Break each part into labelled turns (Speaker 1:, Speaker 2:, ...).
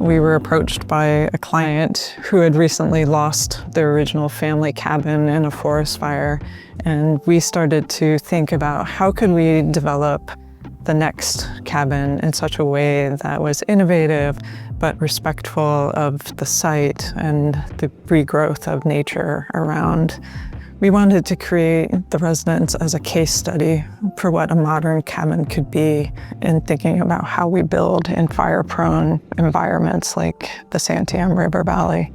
Speaker 1: We were approached by a client who had recently lost their original family cabin in a forest fire, and we started to think about how could we develop the next cabin in such a way that was innovative but respectful of the site and the regrowth of nature around. We wanted to create the residence as a case study for what a modern cabin could be in thinking about how we build in fire-prone environments like the Santiam River Valley.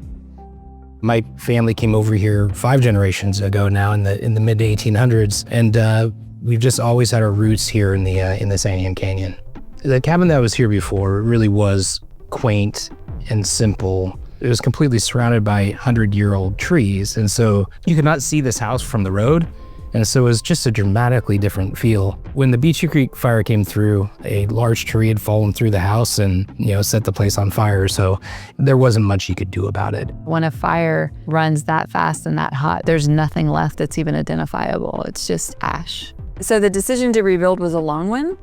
Speaker 2: My family came over here 5 generations ago now in the mid 1800s, and we've just always had our roots here in the Santiam Canyon. The cabin that was here before really was quaint and simple. It was completely surrounded by 100-year-old trees, and so you could not see this house from the road, and so it was just a dramatically different feel. When the Beachy Creek fire came through, a large tree had fallen through the house and set the place on fire, so there wasn't much you could do about it.
Speaker 3: When a fire runs that fast and that hot, there's nothing left that's even identifiable. It's just ash. So the decision to rebuild was a long one.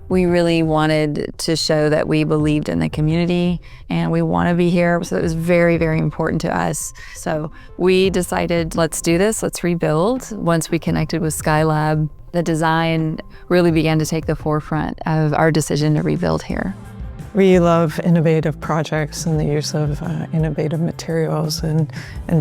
Speaker 3: We really wanted to show that we believed in the community and we want to be here. So it was very, very important to us. So we decided, let's do this, let's rebuild. Once we connected with Skylab, the design really began to take the forefront of our decision to rebuild here.
Speaker 1: We love innovative projects and the use of innovative materials and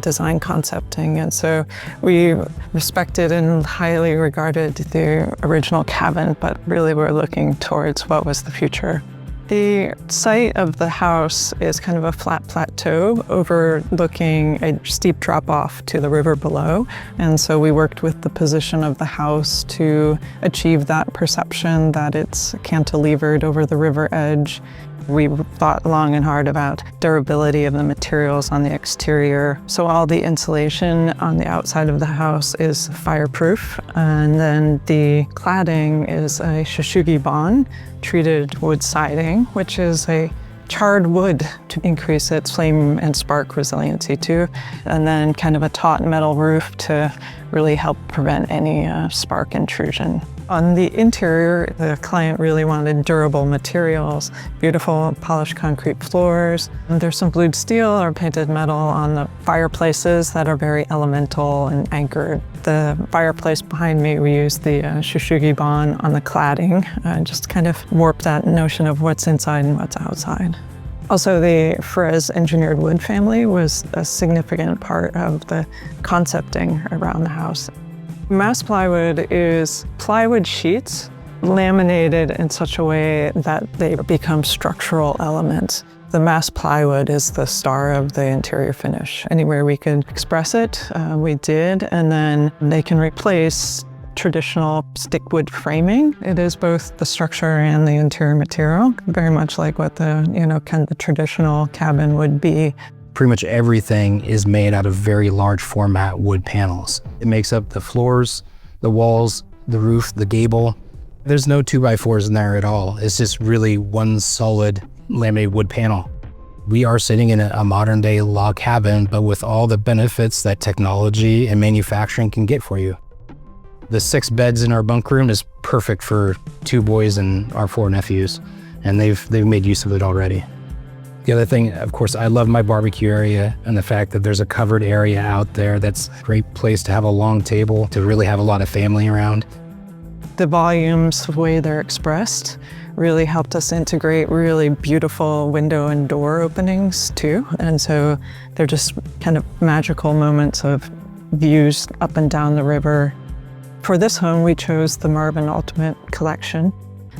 Speaker 1: design concepting. And so we respected and highly regarded the original cabin, but really we're looking towards what was the future. The site of the house is kind of a flat plateau overlooking a steep drop-off to the river below. And so we worked with the position of the house to achieve that perception that it's cantilevered over the river edge. We thought long and hard about durability of the materials on the exterior. So all the insulation on the outside of the house is fireproof. And then the cladding is a Shishugibon treated wood siding, which is a charred wood to increase its flame and spark resiliency too. And then kind of a taut metal roof to really help prevent any spark intrusion. On the interior, the client really wanted durable materials, beautiful polished concrete floors. There's some blued steel or painted metal on the fireplaces that are very elemental and anchored. The fireplace behind me, we used the Shishugibon on the cladding, just kind of warp that notion of what's inside and what's outside. Also, the Frez engineered wood family was a significant part of the concepting around the house. Mass plywood is plywood sheets laminated in such a way that they become structural elements. The mass plywood is the star of the interior finish. Anywhere we could express it, we did, and then they can replace traditional stickwood framing. It is both the structure and the interior material, very much like what the, kind of the traditional cabin would be.
Speaker 2: Pretty much everything is made out of very large format wood panels. It makes up the floors, the walls, the roof, the gable. There's no 2x4s in there at all. It's just really one solid laminated wood panel. We are sitting in a modern day log cabin, but with all the benefits that technology and manufacturing can get for you. The 6 beds in our bunk room is perfect for 2 boys and our 4 nephews, and they've made use of it already. The other thing, of course, I love my barbecue area and the fact that there's a covered area out there that's a great place to have a long table, to really have a lot of family around.
Speaker 1: The volumes, the way they're expressed, really helped us integrate really beautiful window and door openings too. And so they're just kind of magical moments of views up and down the river. For this home, we chose the Marvin Ultimate Collection.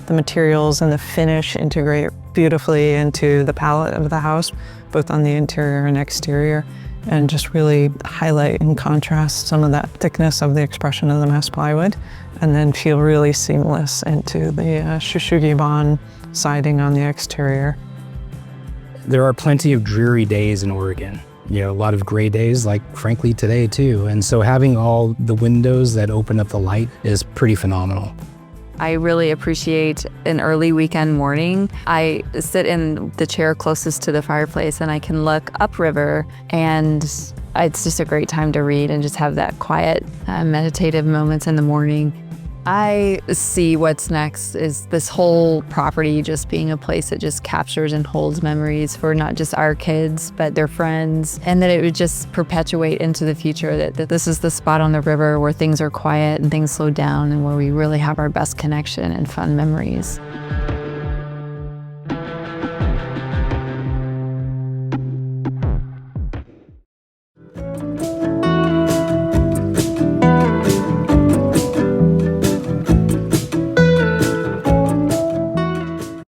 Speaker 1: The materials and the finish integrate beautifully into the palette of the house, both on the interior and exterior, and just really highlight and contrast some of that thickness of the expression of the mass plywood, and then feel really seamless into the Shishugibon siding on the exterior.
Speaker 2: There are plenty of dreary days in Oregon. A lot of gray days, like frankly today too. And so having all the windows that open up the light is pretty phenomenal.
Speaker 3: I really appreciate an early weekend morning. I sit in the chair closest to the fireplace and I can look upriver, and it's just a great time to read and just have that quiet, meditative moments in the morning. I see what's next is this whole property just being a place that just captures and holds memories for not just our kids, but their friends, and that it would just perpetuate into the future, that this is the spot on the river where things are quiet and things slow down and where we really have our best connection and fun memories.